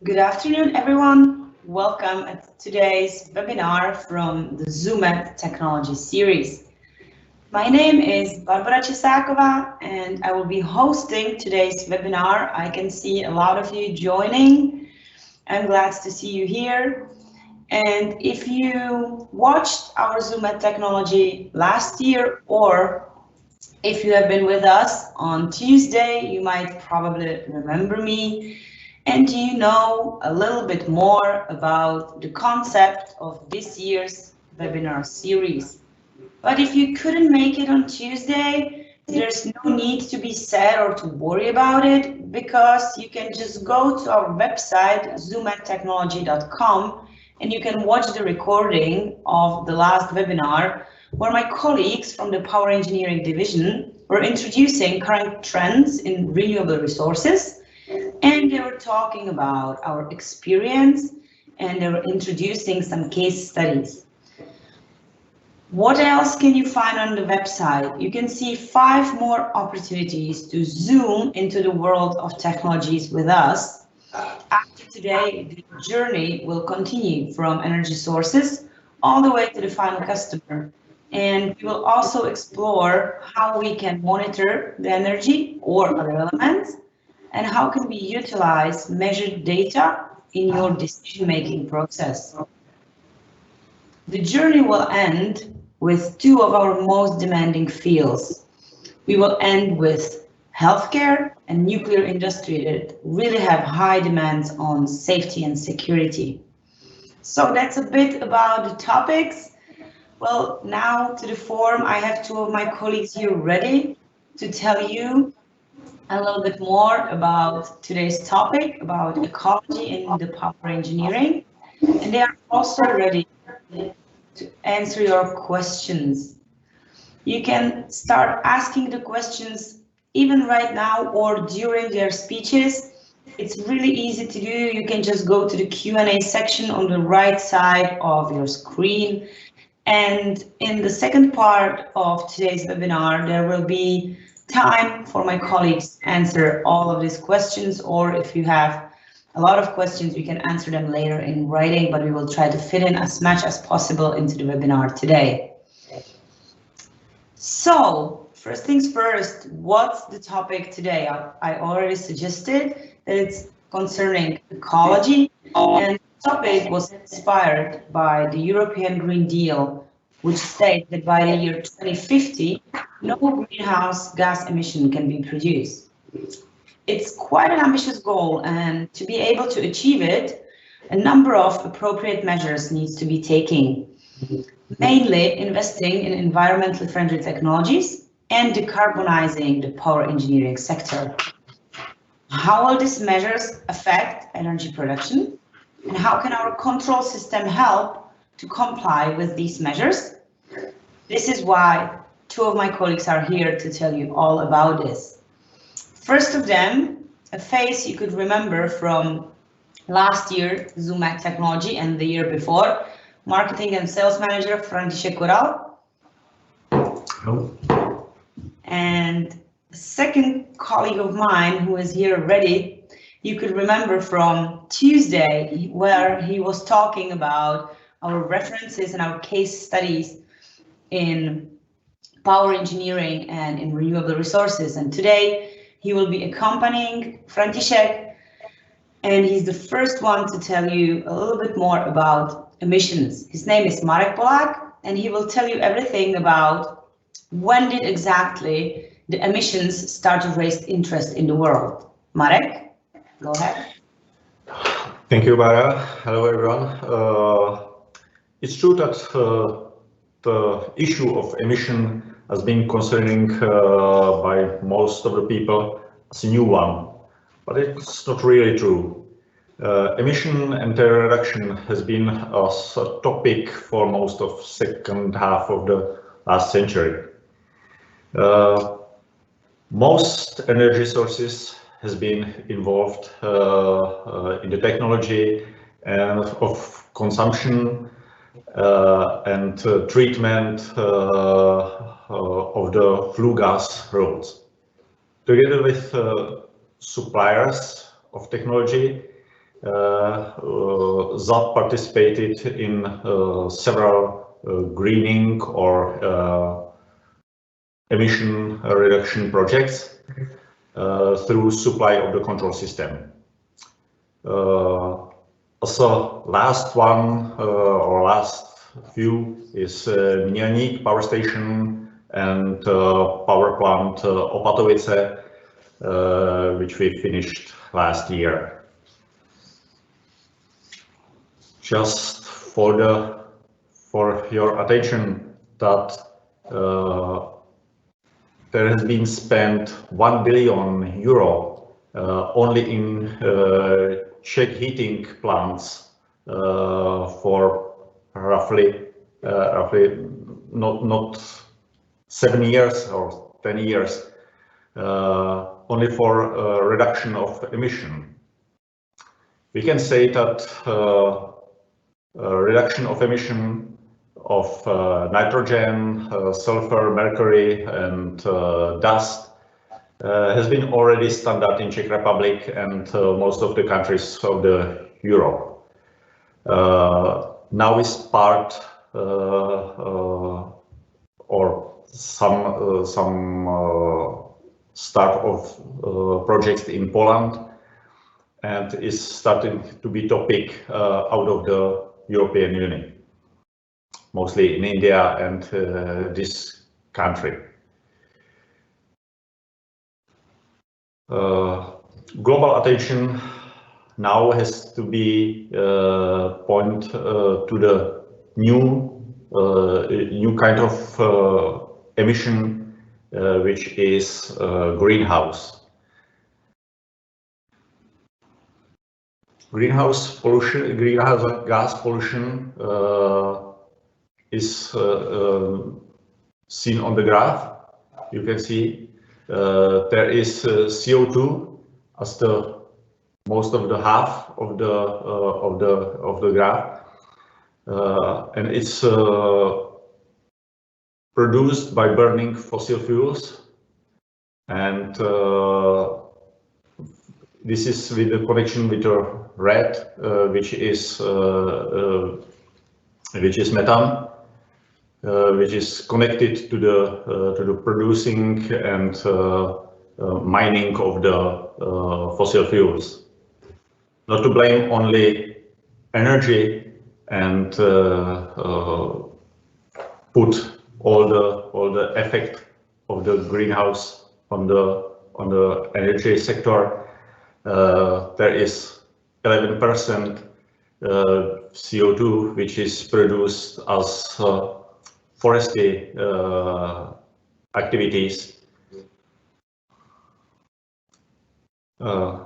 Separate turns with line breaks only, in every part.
Good afternoon, everyone. Welcome at today's webinar from the ZoomEd Technology series. My name is Barbara Chisakova, and I will be hosting today's webinar. I can see a lot of you joining. I'm glad to see you here. And if you watched our ZoomEd Technology last year, or if you have been with us on Tuesday, you might probably remember me. And you know a little bit more about the concept of this year's webinar series. But if you couldn't make it on Tuesday, there's no need to be sad or to worry about it, because you can just go to our website, zoomedtechnology.com, and you can watch the recording of the last webinar, where my colleagues from the Power Engineering division were introducing current trends in renewable resources. And they were talking about our experience, and they were introducing some case studies. What else can you find on the website? You can see 5 more opportunities to zoom into the world of technologies with us. After today, the journey will continue from energy sources all the way to the final customer. And we will also explore how we can monitor the energy or other elements, and how can we utilize measured data in your decision-making process. The journey will end with 2 of our most demanding fields. We will end with healthcare and nuclear industry that really have high demands on safety and security. So that's a bit about the topics. Well, now to the forum, I have 2 of my colleagues here ready to tell you a little bit more about today's topic, about ecology in the power engineering, and they are also ready to answer your questions. You can start asking the questions even right now or during their speeches. It's really easy to do. You can just go to the Q&A section on the right side of your screen. And in the second part of today's webinar, there will be time for my colleagues to answer all of these questions, or if you have a lot of questions, we can answer them later in writing, but we will try to fit in as much as possible into the webinar today. So first things first, what's the topic today? I already suggested that it's concerning ecology, and the topic was inspired by the European Green Deal, which states that by the year 2050, no greenhouse gas emission can be produced. It's quite an ambitious goal, and to be able to achieve it, a number of appropriate measures needs to be taken, mainly investing in environmentally friendly technologies and decarbonizing the power engineering sector. How will these measures affect energy production, and how can our control system help to comply with these measures? This is why 2 of my colleagues are here to tell you all about this. First of them, a face you could remember from last year, ZoomEd Technology, and the year before, Marketing and Sales Manager František Koral.
Hello.
And a second colleague of mine who is here already, you could remember from Tuesday, where he was talking about our references and our case studies in power engineering and in renewable resources. And today he will be accompanying František, and he's the first one to tell you a little bit more about emissions. His name is Marek Polak, and he will tell you everything about when did exactly the emissions start to raise interest in the world. Marek, go ahead.
Thank you, Bara. Hello, everyone. It's true that the issue of emission has been concerning by most of the people as a new one, but it's not really true. Emission and their reduction has been a topic for most of second half of the last century. Most energy sources has been involved in the technology and of consumption and treatment of the flue gas roads. Together with suppliers of technology, ZAP participated in several greening or emission reduction projects through supply of the control system. Also, last one or last few is Mělník power station and power plant Opatovice, which we finished last year. Just for your attention that there has been spent 1 billion euro only in Czech heating plants for roughly not 7 years or 10 years, only for reduction of emission. We can say that reduction of emission of nitrogen, sulfur, mercury, and dust has been already standard in Czech Republic and most of the countries of the Europe. Now is part or some start of projects in Poland, and is starting to be topic out of the European Union, mostly in India and this country. Global attention now has to be pointed to the new kind of emission, which is greenhouse. Greenhouse gas pollution is seen on the graph. You can see there is CO2 as the most of the half of the graph, and it's produced by burning fossil fuels, and this is with the connection with the red, which is methane, which is connected to the producing and mining of the fossil fuels. Not to blame only energy and put all the effect of the greenhouse on the energy sector. There is 11% CO2 which is produced as forestry activities. The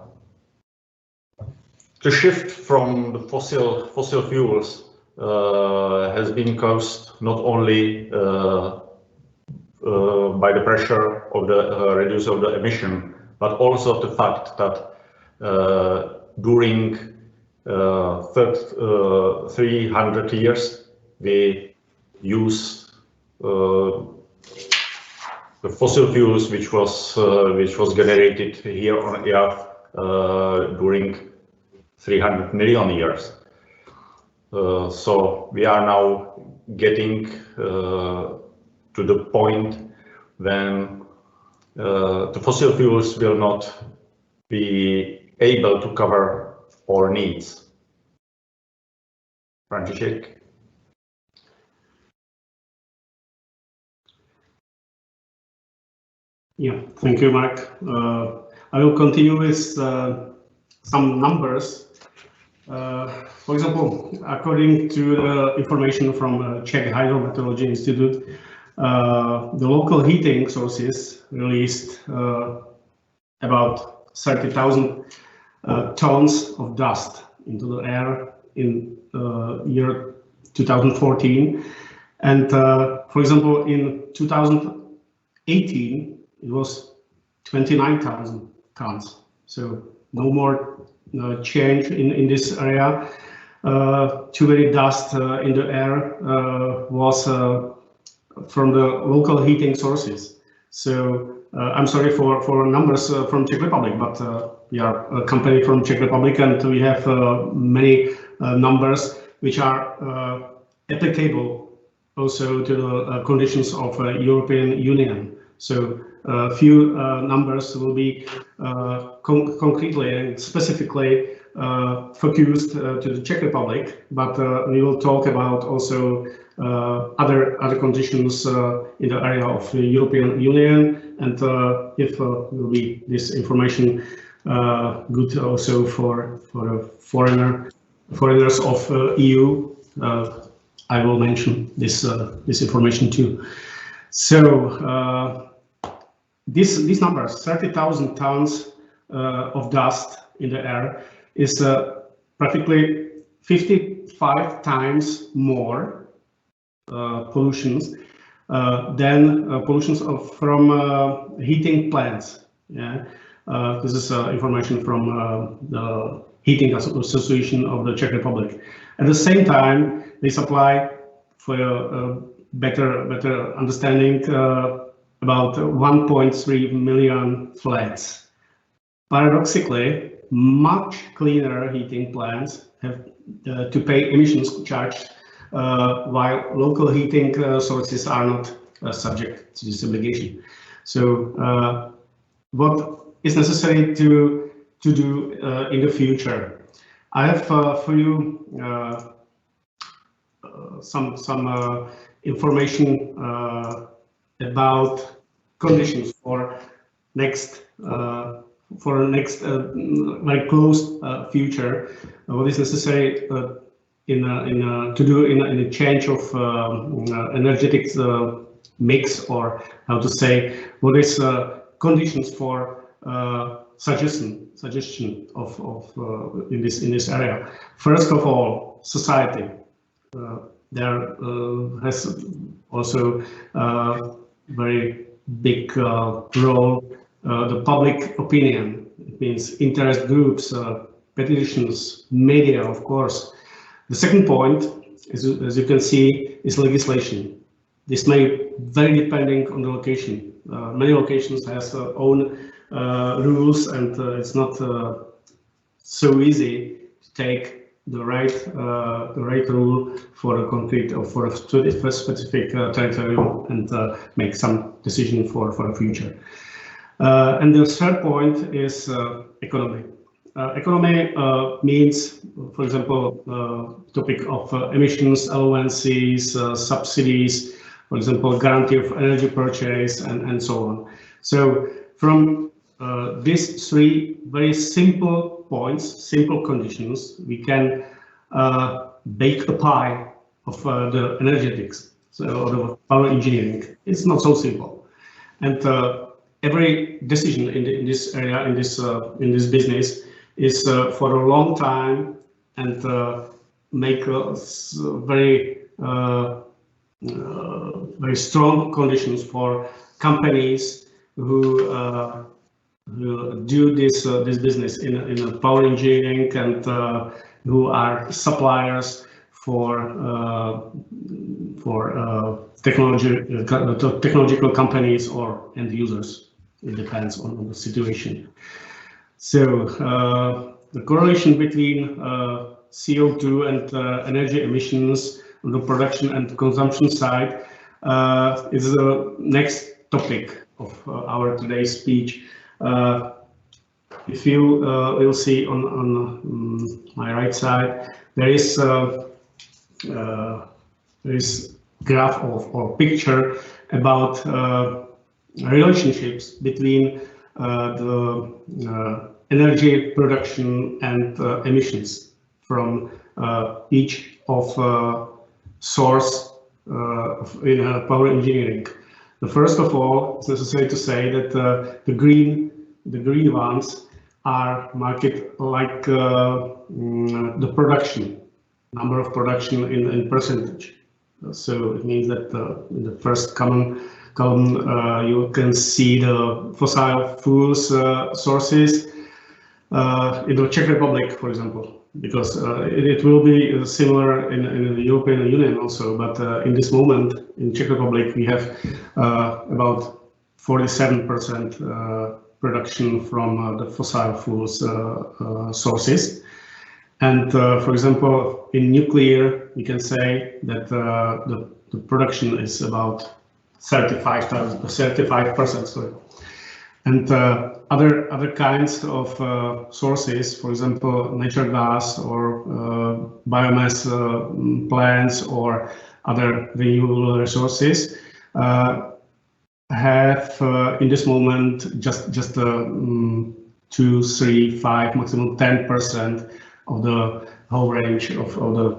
shift from the fossil fuels has been caused not only by the pressure of the reduce of the emission, but also the fact that during 300 years we use the fossil fuels which was generated here on Earth during 300 million years. So we are now getting to the point when the fossil fuels will not be able to cover our needs. František?
Yeah, thank you, Mark. I will continue with some numbers. For example, according to the information from Czech Hydrometeorology Institute, the local heating sources released about 30,000 tons of dust into the air in year 2014. And for example, in 2018, it was 29,000 tons. So no more change in this area. Too many dust in the air was from the local heating sources. So I'm sorry for numbers from Czech Republic, but we are a company from Czech Republic, and we have many numbers which are applicable also to the conditions of European Union. So a few numbers will be concretely and specifically focused to the Czech Republic, but we will talk about also other conditions in the area of the European Union, and if will be this information good also for foreigners of EU, I will mention this information too. So these numbers, 30,000 tons of dust in the air, is practically 55 times more pollutions than pollutions from heating plants. Yeah, this is information from the Heating Association of the Czech Republic. At the same time, they supply, for a better understanding, about 1.3 million flats. Paradoxically, much cleaner heating plants have to pay emissions charge, while local heating sources are not subject to this obligation. So what is necessary to do in the future? I have for you some information about conditions for next very close future. What is necessary to do in a change of energetics mix, or how to say, what is conditions for suggestion of in this area. First of all, society. There has also very big role the public opinion. It means interest groups, petitions, media, of course. The second point, as you can see, is legislation. This may vary depending on the location. Many locations has their own rules, and it's not so easy to take the right rule for a concrete or for a specific territory and make some decision for the future. And the third point is economy. Economy means, for example, topic of emissions, allowances, subsidies, for example, guarantee of energy purchase, and so on. So from these three very simple points, simple conditions, we can bake a pie of the energetics, so the power engineering. It's not so simple, and every decision in this area, in this business, is for a long time, and make very strong conditions for companies who do this business in power engineering, and who are suppliers for technological companies or end users. It depends on the situation. So the correlation between CO2 and energy emissions on the production and consumption side is the next topic of our today's speech. If you will see on my right side, there is graph or picture about relationships between the energy production and emissions from each of source in power engineering. The first of all, it's necessary to say that the green ones are marked like the production, number of production in percentage. So it means that in the first column you can see the fossil fuels sources in the Czech Republic, for example, because it will be similar in the European Union also. But in this moment in Czech Republic we have about 47% production from the fossil fuels sources. And for example, in nuclear, we can say that the production is about 35%. Sorry. And other kinds of sources, for example, natural gas or biomass plants or other renewable resources, have in this moment just 2, 3, 5, maximum 10% of the whole range of the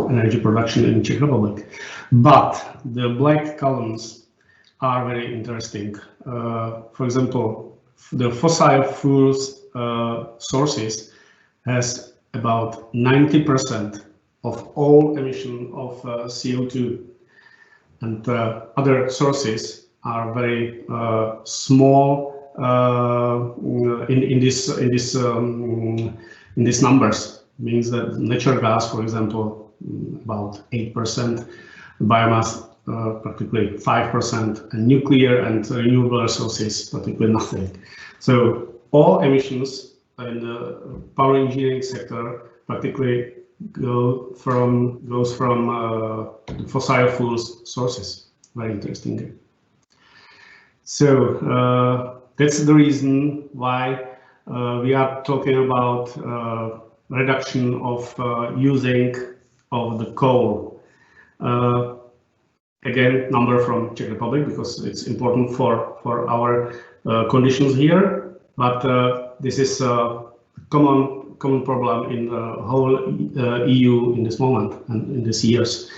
energy production in Czech Republic. But the black columns are very interesting. For example, the fossil fuels sources has about 90% of all emission of CO2, and other sources are very small in these numbers. Means that natural gas, for example, about 8%, biomass practically 5%, and nuclear and renewable resources practically nothing. So all emissions in the power engineering sector practically goes from fossil fuels sources. Very interesting. So that's the reason why we are talking about reduction of using of the coal. Again, number from Czech Republic, because it's important for our conditions here. But this is a common problem in the whole EU in this moment and in these years.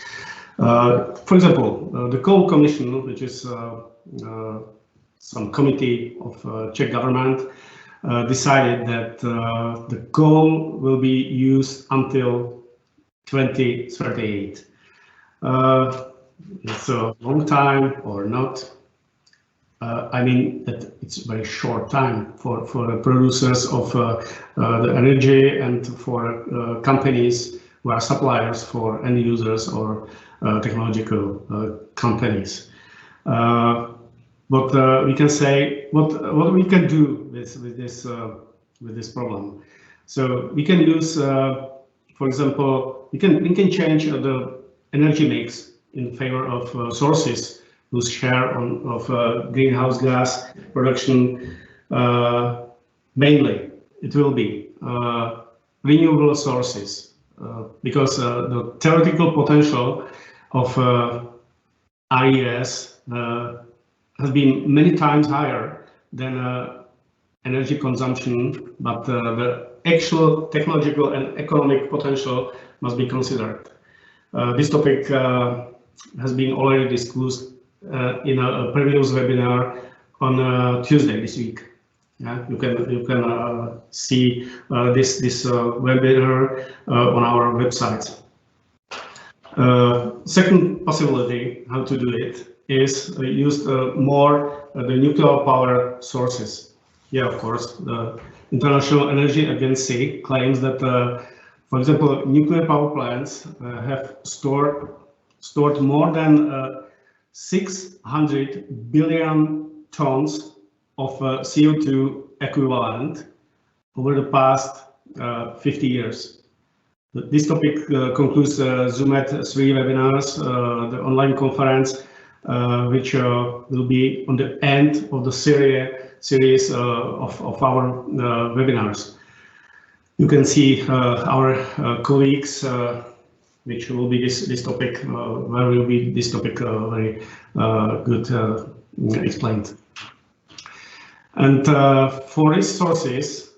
For example, the Coal Commission, which is some committee of Czech government, decided that the coal will be used until 2038. It's a long time or not. I mean that it's a very short time for the producers of the energy and for companies who are suppliers for end users or technological companies. But we can say what we can do with this problem. So we can use, for example, we can change the energy mix in favor of sources whose share of greenhouse gas production mainly it will be renewable sources, because the theoretical potential of RES has been many times higher than energy consumption, but the actual technological and economic potential must be considered. This topic has been already discussed in a previous webinar on Tuesday this week. Yeah, you can see this webinar on our website. Second possibility how to do it is use more the nuclear power sources. Yeah, of course, the International Energy Agency claims that, for example, nuclear power plants have stored more than 600 billion tons of CO2 equivalent over the past 50 years. This topic concludes Zoomet 3 webinars, the online conference, which will be on the end of the series of our webinars. You can see our colleagues, which will be this topic, where will be this topic very good explained. And for these sources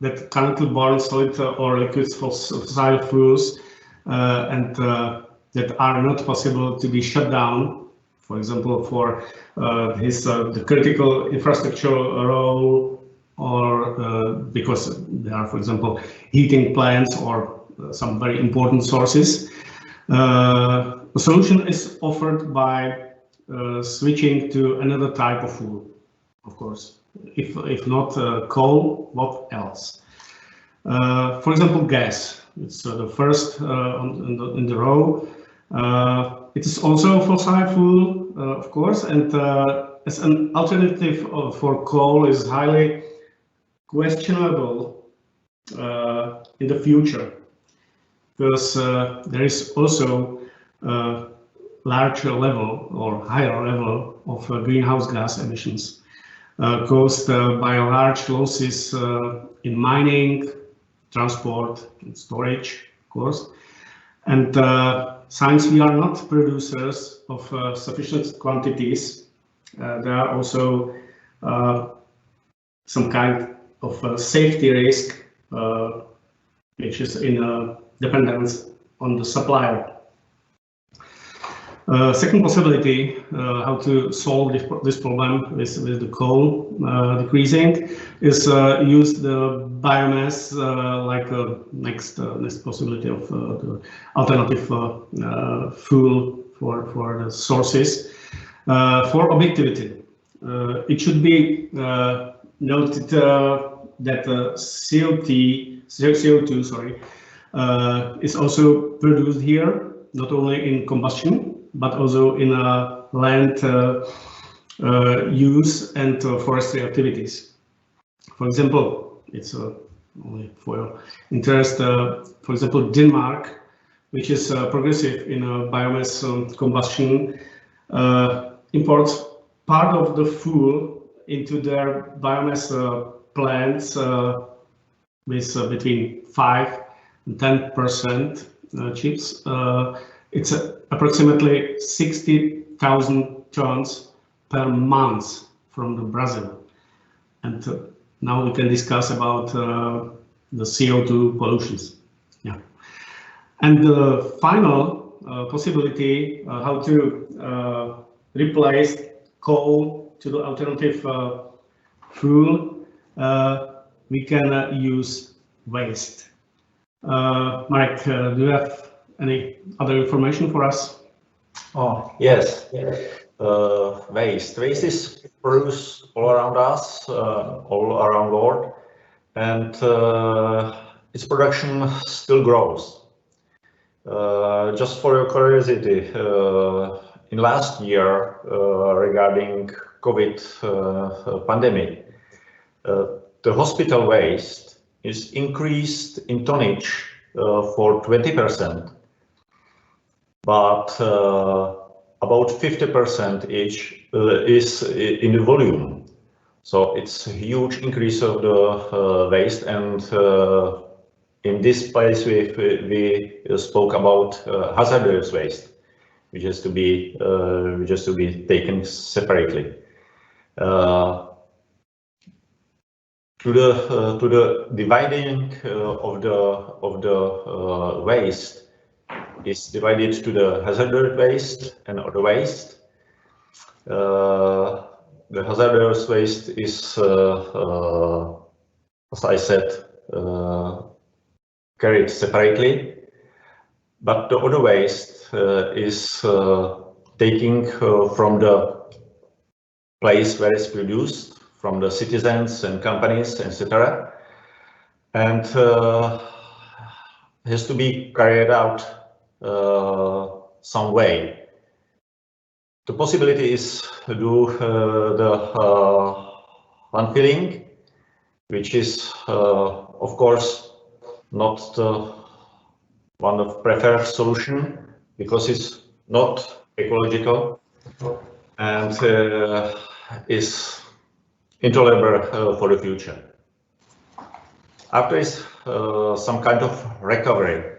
that currently burn solid or liquid fossil fuels and that are not possible to be shut down, for example, for the critical infrastructure role, or because there are, for example, heating plants or some very important sources. The solution is offered by switching to another type of fuel, of course. If not coal, what else? For example, gas. It's the first in the row. It is also a fossil fuel, of course, and as an alternative for coal is highly questionable in the future, because there is also a larger level or higher level of greenhouse gas emissions caused by large losses in mining, transport, and storage, of course. And since we are not producers of sufficient quantities, there are also some kind of safety risk, which is in dependence on the supplier. Second possibility how to solve this problem with the coal decreasing is use the biomass like a next possibility of the alternative fuel for the sources. For objectivity, it should be noted that CO2 is also produced here, not only in combustion, but also in land use and forestry activities. For example, it's only for your interest, for example, Denmark, which is progressive in biomass combustion, imports part of the fuel into their biomass plants with between 5 and 10% chips. It's approximately 60,000 tons per month from the Brazil. And now we can discuss about the CO2 pollutions. Yeah. And the final possibility how to replace coal to the alternative fuel, we can use waste. Marek, do you have any other information for us?
Oh, yes. Waste. Waste is produced all around us, all around the world, and its production still grows. Just for your curiosity, in last year, regarding COVID pandemic, the hospital waste is increased in tonnage for 20%. But about 50% each is in the volume. So it's a huge increase of the waste, and in this place we spoke about hazardous waste, which has to be taken separately. To the dividing of the waste is divided to the hazardous waste and other waste. The hazardous waste is, as I said, carried separately, but the other waste is taking from the place where it's produced, from the citizens and companies, etc., and has to be carried out some way. The possibility is to do the landfilling, which is of course not the one of preferred solution, because it's not ecological and is intolerable for the future. After is some kind of recovery.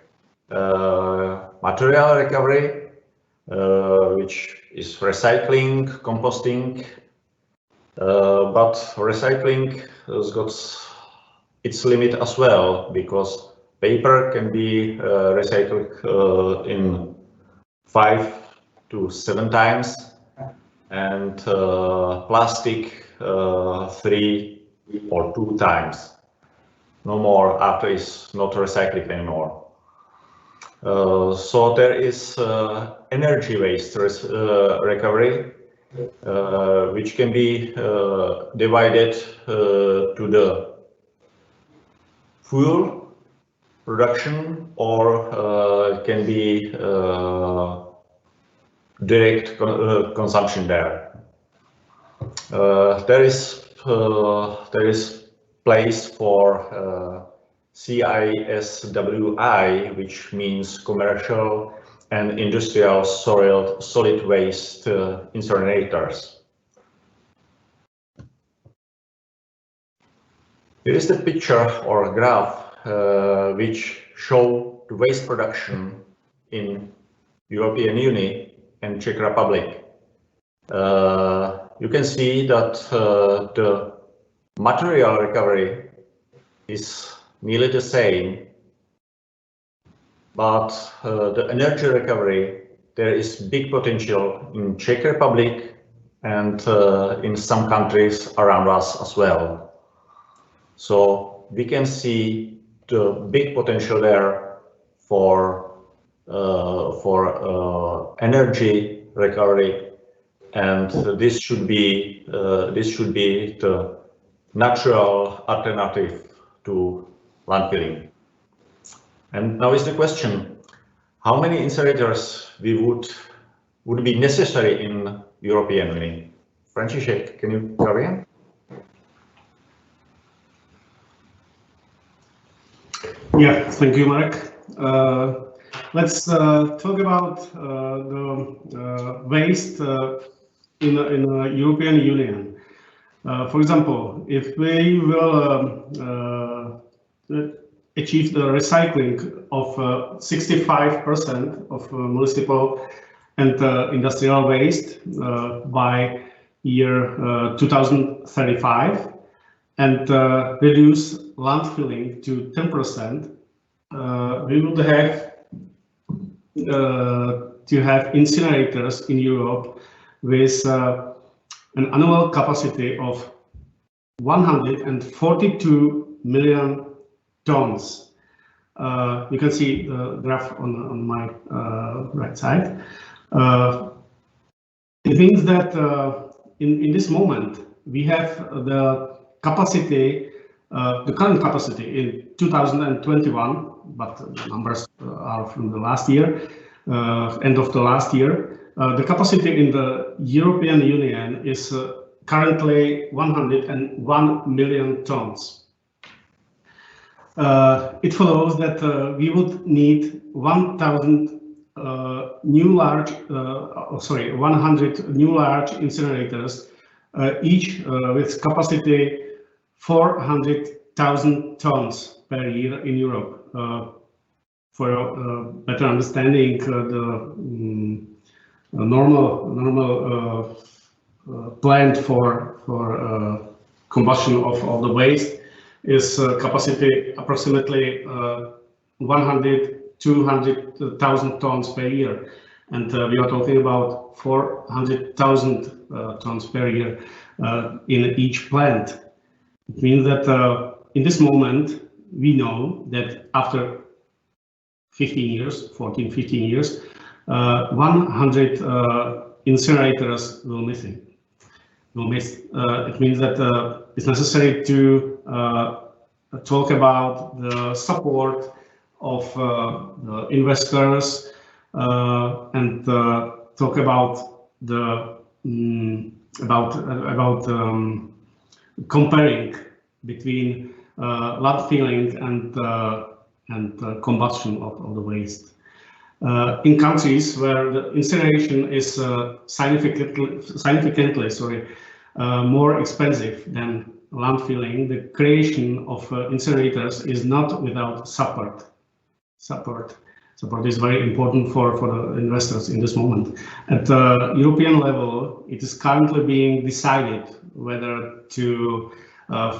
Material recovery, which is recycling, composting, but recycling has got its limit as well, because paper can be recycled in 5 to 7 times, and plastic 3 or 2 times. No more after it's not recycled anymore. So there is energy waste recovery, which can be divided to the fuel production, or can be direct consumption there. There is place for CISWI, which means commercial and industrial solid waste incinerators. Here is the picture or graph which show the waste production in European Union and Czech Republic. You can see that the material recovery is nearly the same, but the energy recovery, there is big potential in Czech Republic and in some countries around us as well. So we can see the big potential there for energy recovery, and this should be the natural alternative to landfilling. And now is the question: how many incinerators would be necessary in European Union? František, can you carry on?
Yeah, thank you, Marek. Let's talk about the waste in the European Union. For example, if we will achieve the recycling of 65% of municipal and industrial waste by year 2035 and reduce landfilling to 10%, we would have to have incinerators in Europe with an annual capacity of 142 million tons. You can see the graph on my right side. It means that in this moment we have the capacity, the current capacity in 2021, but the numbers are from the last year, end of the last year. The capacity in the European Union is currently 101 million tons. It follows that we would need 100 new large incinerators, each with capacity 400,000 tons per year in Europe. For better understanding, the normal plant for combustion of all the waste is capacity approximately 200,000 tons per year, and we are talking about 400,000 tons per year in each plant. It means that in this moment we know that after 15 years, 14, 15 years, 100 incinerators will miss. It means that it's necessary to talk about the support of the investors and talk about the comparing between landfilling and combustion of the waste. In countries where the incineration is significantly more expensive than landfilling, the creation of incinerators is not without support. Support is very important for the investors in this moment. At the European level, it is currently being decided whether to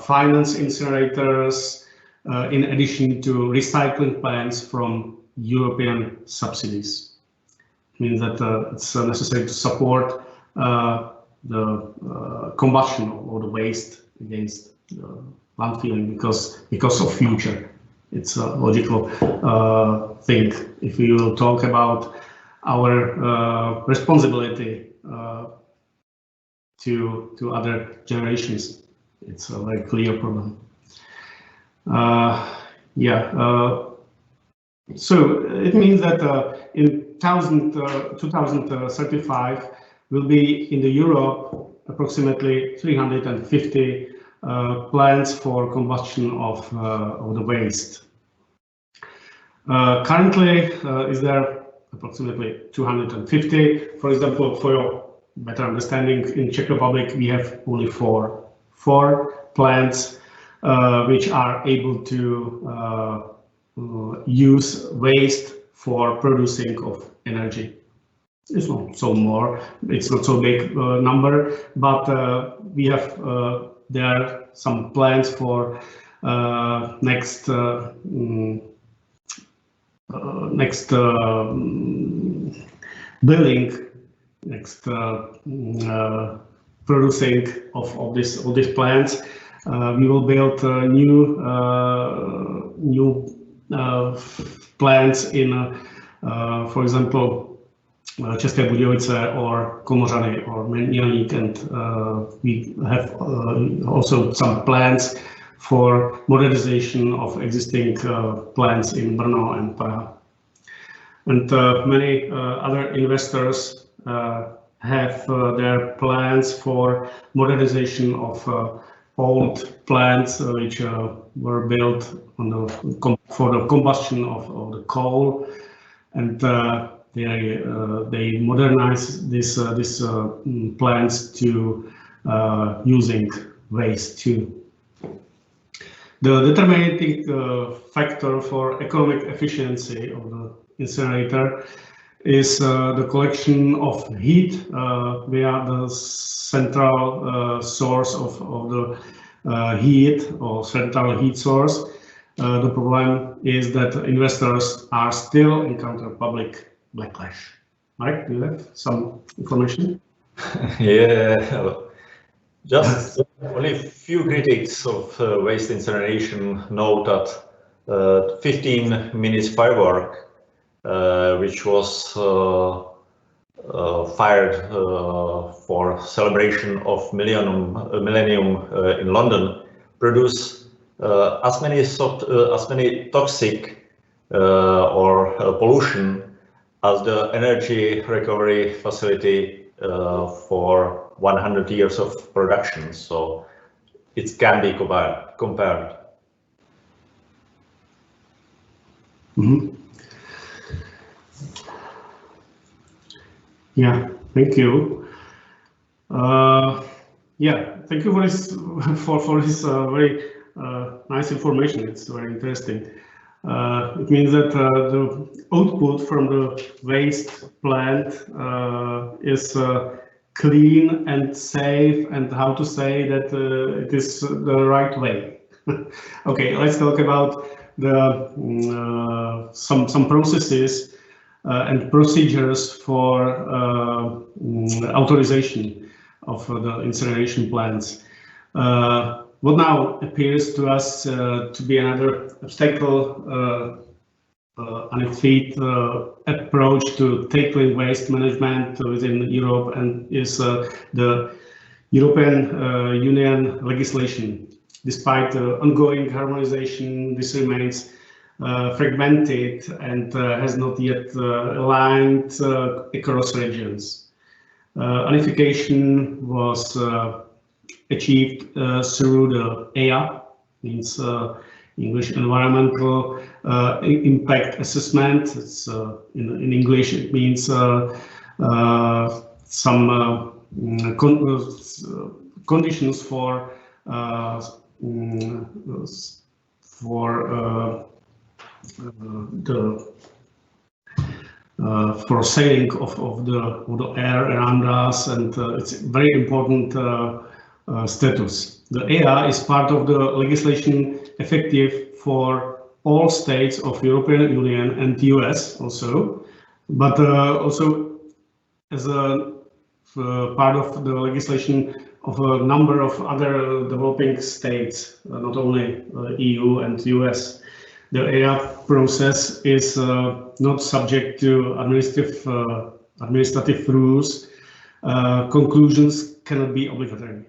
finance incinerators in addition to recycling plants from European subsidies. It means that it's necessary to support the combustion of the waste against landfilling because of future. It's a logical thing. If we will talk about our responsibility to other generations, it's a very clear problem. So it means that in 2035 will be in the Europe approximately 350 plants for combustion of the waste. Currently, is there approximately 250. For example, for your better understanding, in Czech Republic, we have only four plants which are able to use waste for producing of energy. It's not so more, it's not so big number, but we have there are some plans for next building, next producing of these plants. We will build new plants in, for example, České Budějovice or Komořany or Mělník, and we have also some plans for modernization of existing plants in Brno and Praha. And many other investors have their plans for modernization of old plants which were built on for the combustion of the coal, and they modernize these plants to using waste too. The determining factor for economic efficiency of the incinerator is the collection of heat via the central source of the heat or central heat source. The problem is that investors are still encounter public backlash. Mike, do you have some information?
Yeah, just only a few critics of waste incineration know that 15 minutes firework, which was fired for celebration of millennium in London, produce as many toxic or pollution as the energy recovery facility for 100 years of production. So it can be compared.
Mm-hmm. Yeah, thank you. Yeah, thank you for this very nice information. It's very interesting. It means that the output from the waste plant is clean and safe, and how to say that it is the right way. Okay, let's talk about the some processes and procedures for authorization of the incineration plants. What now appears to us to be another obstacle, unfit approach to tackling waste management within Europe, and is the European Union legislation. Despite ongoing harmonization, this remains fragmented and has not yet aligned across regions. Unification was achieved through the EIA, means English Environmental Impact Assessment. It's, in English it means some conditions for saving of the air around us, and it's very important status. The EIA is part of the legislation effective for all states of European Union and US also, but also as a part of the legislation of a number of other developing states, not only EU and US. The EIA process is not subject to administrative rules. Conclusions cannot be obligatory.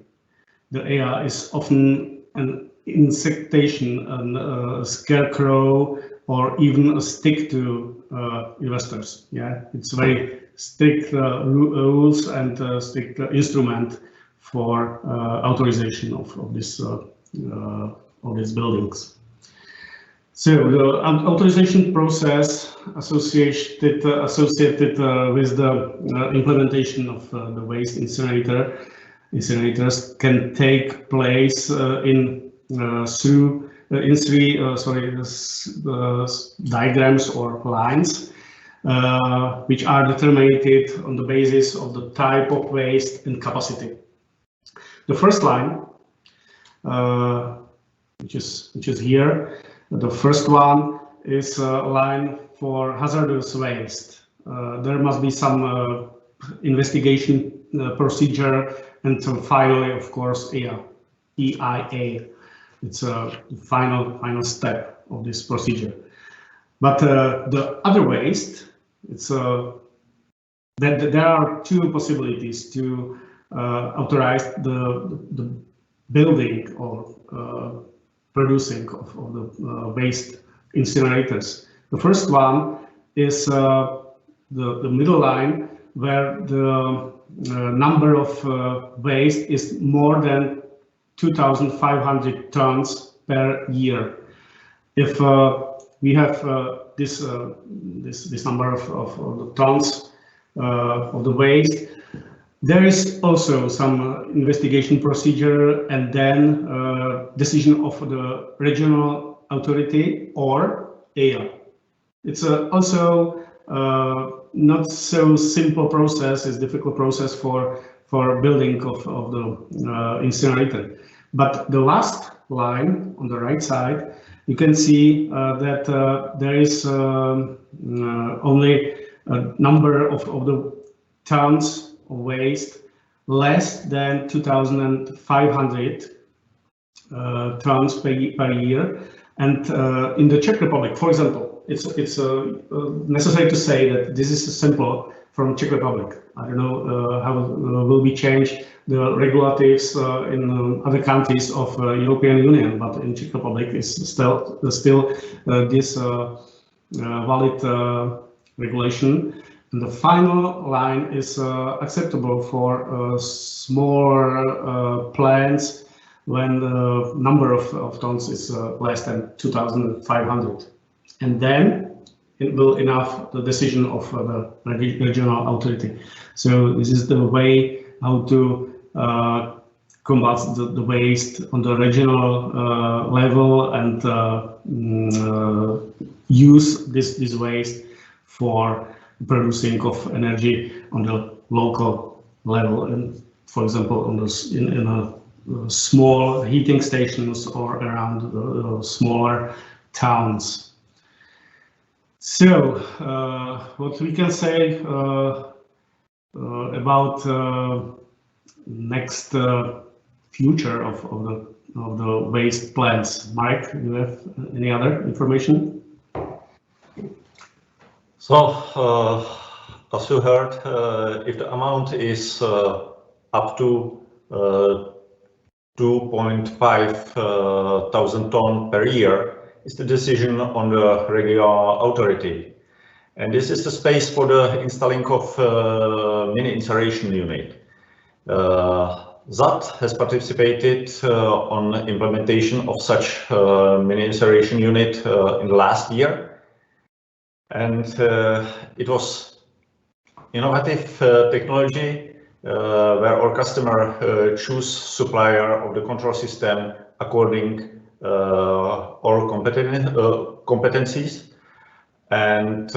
The EIA is often an incitation, a scarecrow, or even a stick to investors. Yeah, it's very strict rules and strict instrument for authorization of these buildings. So the authorization process associated with the implementation of the waste incinerators can take place in three diagrams or lines, which are determined on the basis of the type of waste and capacity. The first line, which is here, the first one is a line for hazardous waste. There must be some investigation procedure, and finally, of course, EIA. It's a final step of this procedure. But the other waste, it's that there are two possibilities to authorize the building or producing of the waste incinerators. The first one is the middle line, where the number of waste is more than 2,500 tons per year. If we have this number of tons of the waste, there is also some investigation procedure and then decision of the regional authority or EIA. It's also not so simple process. It's difficult process for building of the incinerator. But the last line on the right side, you can see that there is only a number of the tons of waste less than 2,500 tons per year. And in the Czech Republic, for example, it's necessary to say that this is simple from Czech Republic. I don't know how will be changed the regulatives in other countries of European Union, but in Czech Republic is still this valid regulation. And the final line is acceptable for smaller plants when the number of tons is less than 2,500. And then it will enough the decision of the regional authority. So this is the way how to combat the waste on the regional level and use this waste for producing of energy on the local level, and for example on those in a small heating stations or around smaller towns. So what we can say about next future of the waste plants? Marek, do you have any other information?
So, as you heard, if the amount is up to 2,500 tons per year, is the decision on the regional authority. And this is the space for the installing of mini incineration unit. ZAT has participated on implementation of such mini incineration unit in the last year. And it was innovative technology where our customer choose supplier of the control system according our competencies and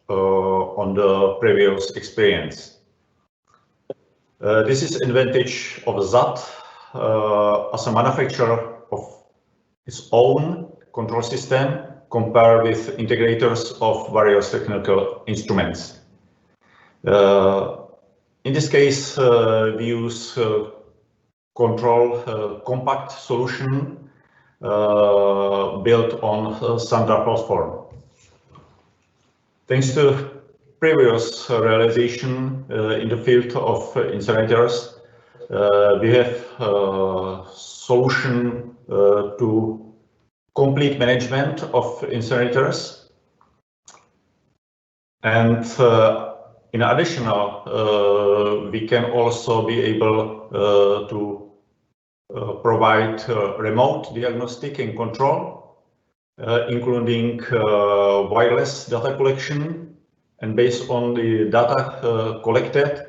on the previous experience. This is advantage of ZAT as a manufacturer of its own control system compared with integrators of various technical instruments. In this case, we use control compact solution built on standard platform. Thanks to previous realization in the field of incinerators, we have solution to complete management of incinerators, and In addition, we can also be able to provide remote diagnostic and control, including wireless data collection, and based on the data collected,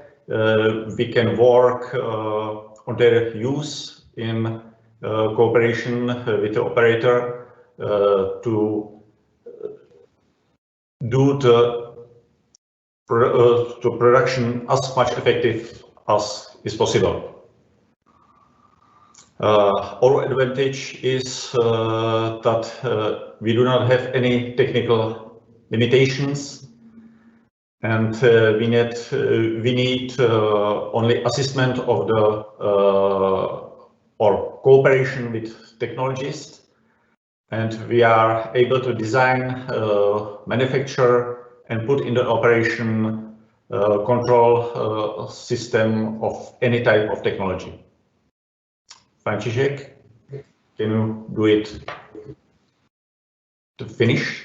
we can work on their use in cooperation with the operator to do the production as much effective as is possible. Our advantage is that we do not have any technical limitations, and we need only assistance of the or cooperation with technologists, and we are able to design, manufacture, and put into operation control system of any type of technology. František, can you do it to finish?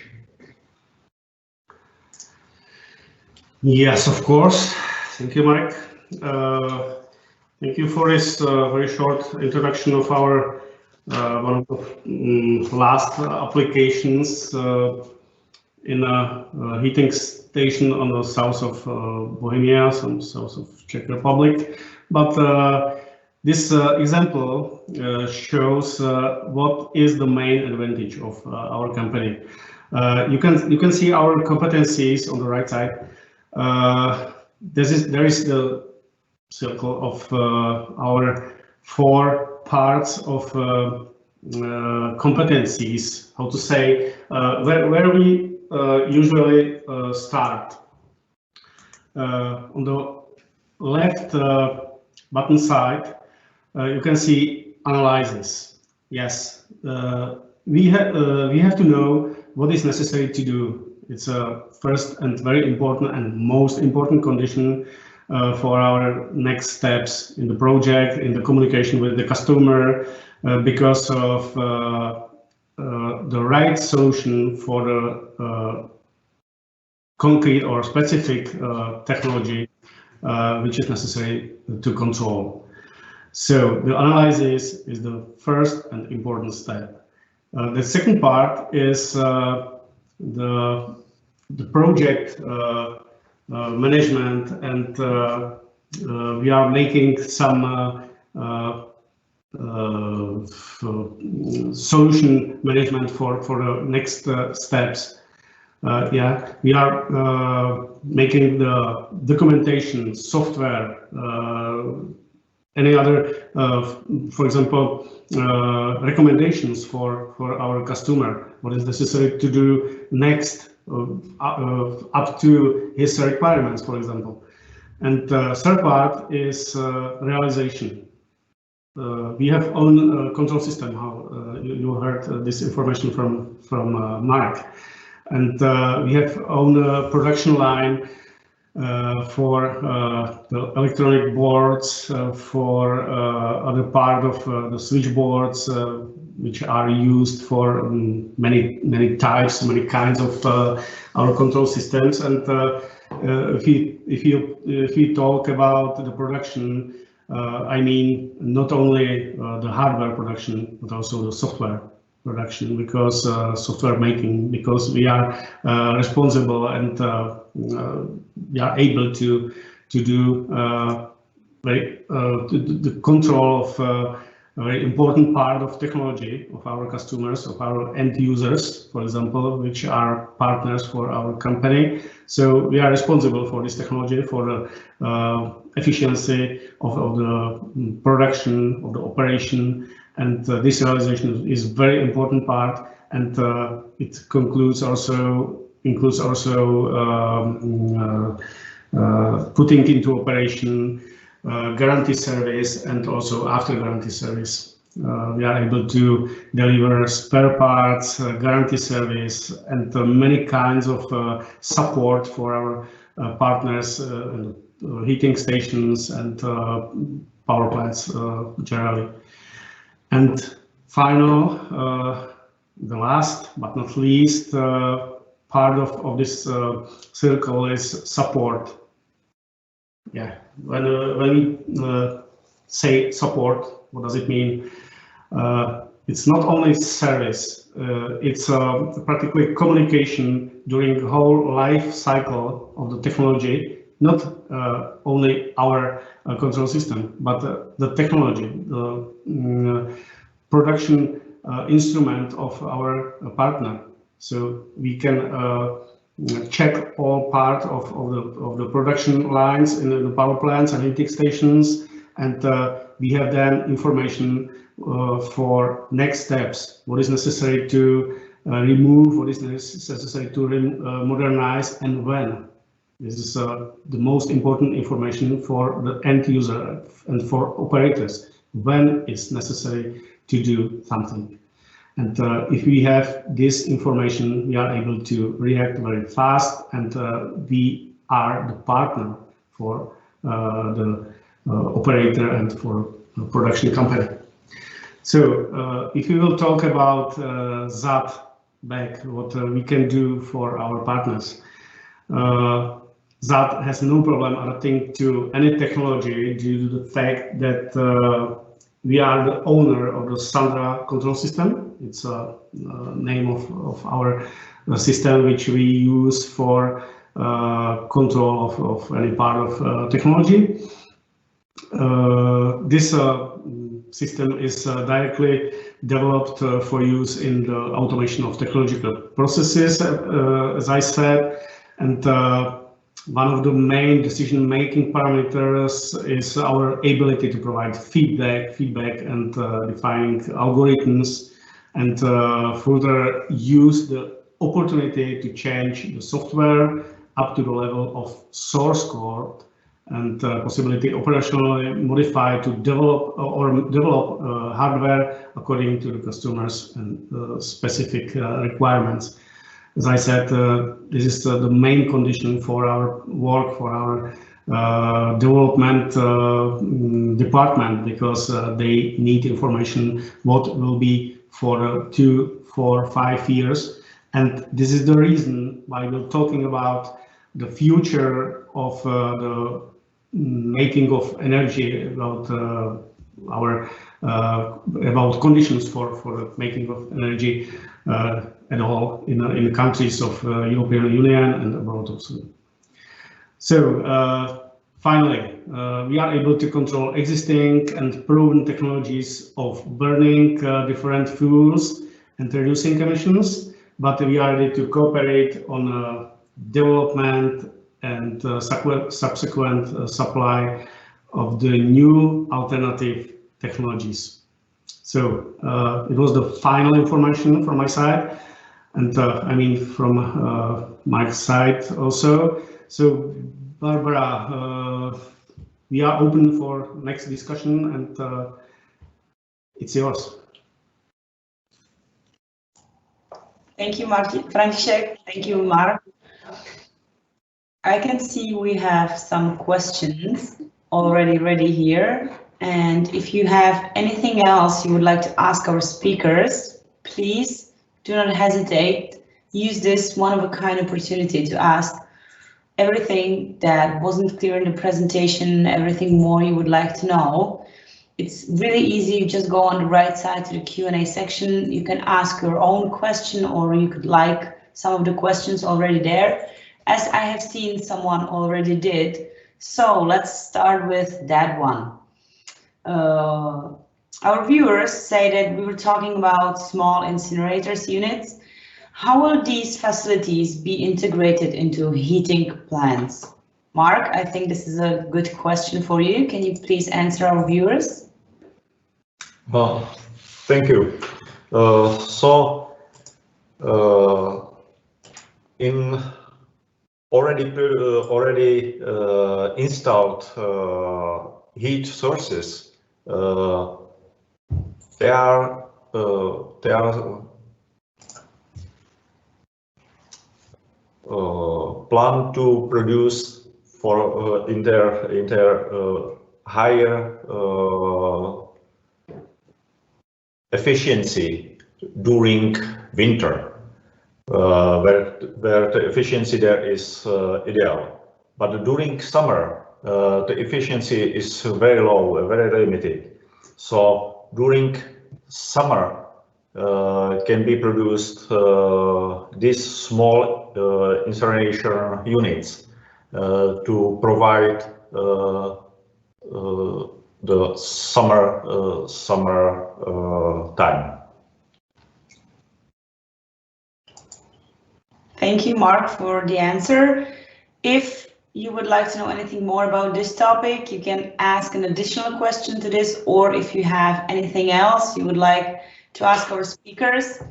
Yes, of course. Thank you, Marek. Thank you for this very short introduction of our one of the last applications in a heating station on the south of Bohemia, some south of Czech Republic. But this example shows what is the main advantage of our company. You can see our competencies on the right side. There is the circle of our 4 parts of competencies. How to say where we usually start. On the left button side, you can see analysis. Yes, we have to know what is necessary to do. It's a first and very important and most important condition for our next steps in the project, in the communication with the customer, because of the right solution for the concrete or specific technology which is necessary to control. So the analysis is the first and important step. The second part is the project management, and we are making some solution management for the next steps. Yeah, we are making the documentation, software, any other, for example, recommendations for our customer, what is necessary to do next, up to his requirements, for example. And third part is realization. We have own control system. How you heard this information from Marek, and we have own production line for the electronic boards, for other part of the switchboards, which are used for many types, many kinds of our control systems. And if you talk about the production, I mean not only the hardware production, but also the software production, because software making, because we are responsible and we are able to do the control of a very important part of technology of our customers, of our end users, for example, which are partners for our company. So we are responsible for this technology, for the efficiency of the production, of the operation, and this realization is very important part, and it includes also putting into operation guarantee service and also after guarantee service. We are able to deliver spare parts, guarantee service, and many kinds of support for our partners, heating stations and power plants generally. And final, the last but not least part of this circle is support. Yeah, when we say support, what does it mean? It's not only service, it's practically communication during the whole life cycle of the technology, not only our control system, but the technology, the production instrument of our partner. So we can check all part of the production lines in the power plants and heating stations, and we have then information for next steps. What is necessary to remove? What is necessary to modernize, and when? This is the most important information for the end user and for operators. When it's necessary to do something. And if we have this information, we are able to react very fast, and we are the partner for the operator and for the production company. So if we will talk about that back, what we can do for our partners, that has no problem adapting to any technology due to the fact that we are the owner of the Sandra control system. It's a name of our system which we use for control of any part of technology. This system is directly developed for use in the automation of technological processes, as I said, and one of the main decision-making parameters is our ability to provide feedback and defining algorithms, and further use the opportunity to change the software up to the level of source code, and possibility operationally modify to develop hardware according to the customers and specific requirements. As I said, this is the main condition for our work, for our development department, because they need information what will be for 2, 4, 5 years. And this is the reason why we're talking about the future of the making of energy, about about conditions for the making of energy at all in the countries of European Union and abroad also. So finally, we are able to control existing and proven technologies of burning different fuels and reducing emissions, but we are ready to cooperate on development and subsequent supply of the new alternative technologies. So it was the final information from my side, and I mean from Mike's side also. So Barbara, we are open for next discussion, and it's yours.
Thank you, František. Thank you, Mark. I can see we have some questions already ready here. And if you have anything else you would like to ask our speakers, please do not hesitate. Use this one-of-a-kind opportunity to ask everything that wasn't clear in the presentation, everything more you would like to know. It's really easy. You just go on the right side to the Q&A section. You can ask your own question, or you could like some of the questions already there, as I have seen someone already did. So let's start with that one. Our viewers say that we were talking about small incinerators units. How will these facilities be integrated into heating plants? Mark, I think this is a good question for you. Can you please answer our viewers?
Well, thank you. In already installed heat sources, they are planned to produce for in their higher efficiency during winter, where the efficiency there is ideal. But during summer, the efficiency is very low, very limited. So during summer can be produced these small incineration units to provide the summer time.
Thank you, Mark, for the answer. If you would like to know anything more about this topic, you can ask an additional question to this, or if you have anything else you would like to ask our speakers,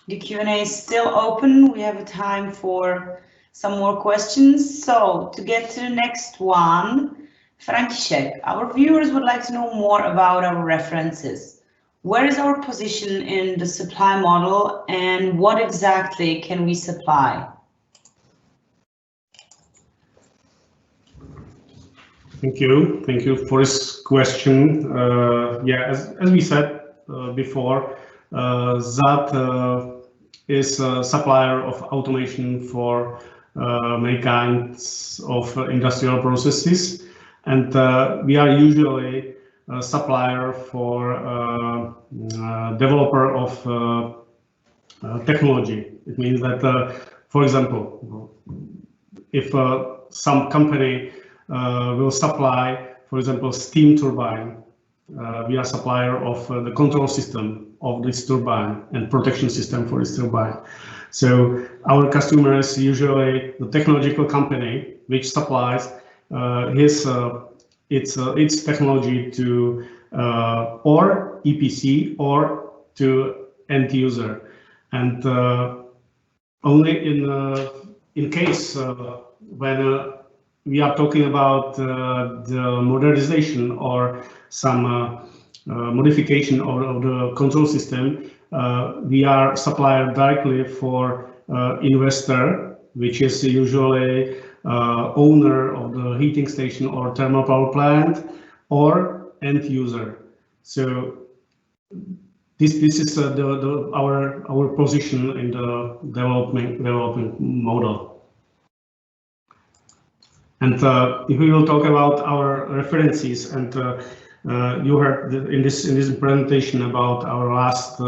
the Q&A is still open. We have a time for some more questions. So to get to the next one, František, our viewers would like to know more about our references. Where is our position in the supply model and what exactly can we supply?
Thank you for this question. Yeah, as we said before, that is a supplier of automation for many kinds of industrial processes, and we are usually a supplier for developer of technology. It means that, for example, if some company will supply, for example, steam turbine, we are supplier of the control system of this turbine and protection system for this turbine. So our customer is usually the technological company which supplies its technology to or EPC or to end user, and only in case when we are talking about the modernization or some modification of the control system, we are supplier directly for investor, which is usually owner of the heating station or thermal power plant, or end user. So this is our position in the development model. And if we will talk about our references, and you heard in this presentation about our last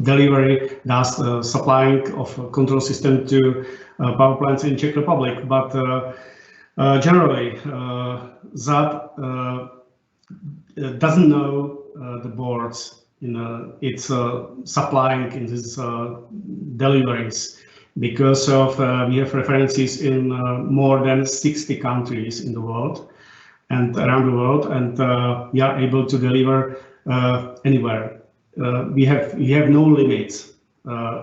delivery, last supplying of control system to power plants in Czech Republic. But generally, that doesn't know the boards in its supplying in these deliveries, because of we have references in more than 60 countries in the world and around the world, and we are able to deliver anywhere. We have no limits.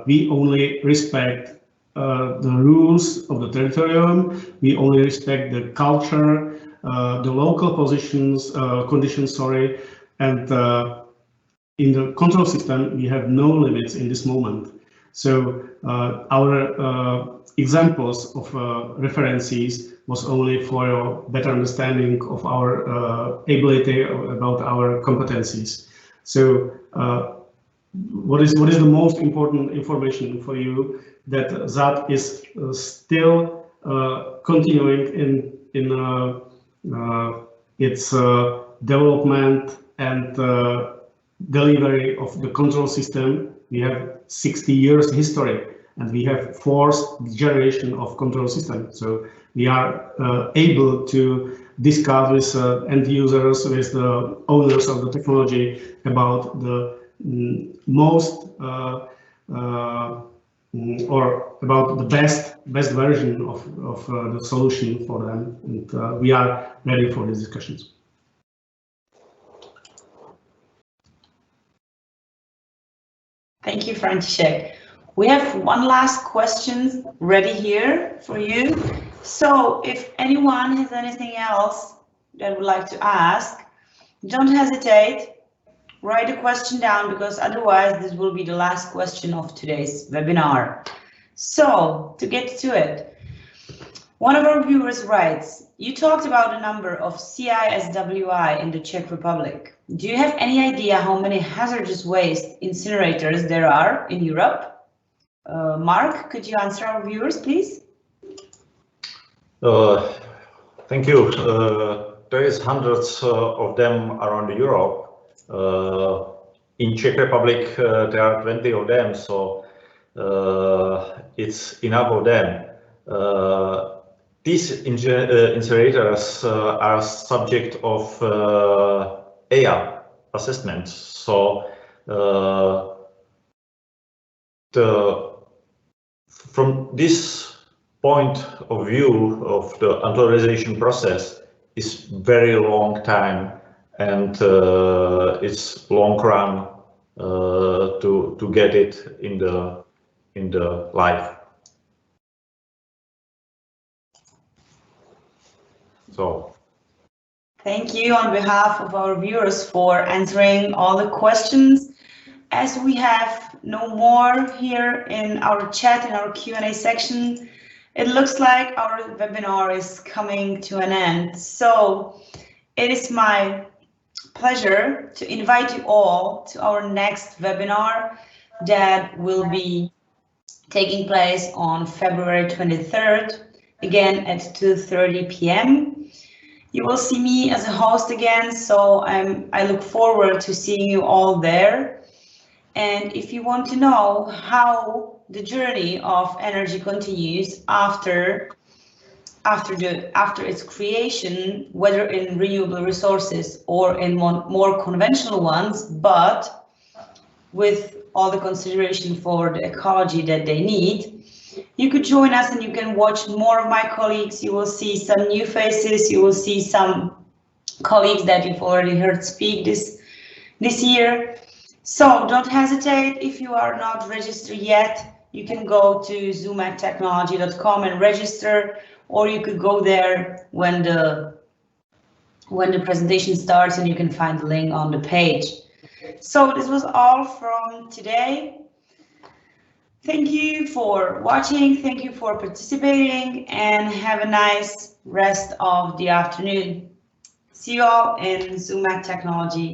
We only respect the rules of the territorium. We only respect the culture, the local conditions, sorry, and in the control system we have no limits in this moment. So our examples of references was only for a better understanding of our ability, about our competencies. So what is the most important information for you, that is still continuing in its development and delivery of the control system. We have 60 years history, and we have fourth generation of control system. So we are able to discuss with end users, with the owners of the technology, about the most or about the best version of the solution for them, and we are ready for these discussions.
Thank you, František. We have one last question ready here for you. So if anyone has anything else that would like to ask, don't hesitate, write a question down, because otherwise this will be the last question of today's webinar. So to get to it, one of our viewers writes, you talked about a number of CISWI in the Czech Republic. Do you have any idea how many hazardous waste incinerators there are in Europe? Mark, could you answer our viewers, please?
Thank you. There is hundreds of them around Europe. In Czech Republic, there are 20 of them, so it's enough of them. These incinerators are subject of EIA assessment. So from this point of view of the authorization process is very long time, and it's long run to get it in the life. So
thank you on behalf of our viewers for answering all the questions. As we have no more here in our chat, in our Q&A section, it looks like our webinar is coming to an end. So it is my pleasure to invite you all to our next webinar that will be taking place on February 23rd, again at 2:30 p.m. You will see me as a host again, so I look forward to seeing you all there. And if you want to know how the journey of energy continues after its creation, whether in renewable resources or in more conventional ones, but with all the consideration for the ecology that they need, you could join us and you can watch more of my colleagues. You will see some new faces. You will see some colleagues that you've already heard speak this year. So don't hesitate. If you are not registered yet, you can go to zoomettechnology.com and register, or you could go there when the presentation starts and you can find the link on the page. So this was all from today. Thank you for watching, thank you for participating, and have a nice rest of the afternoon. See you all in Zoom at Technology.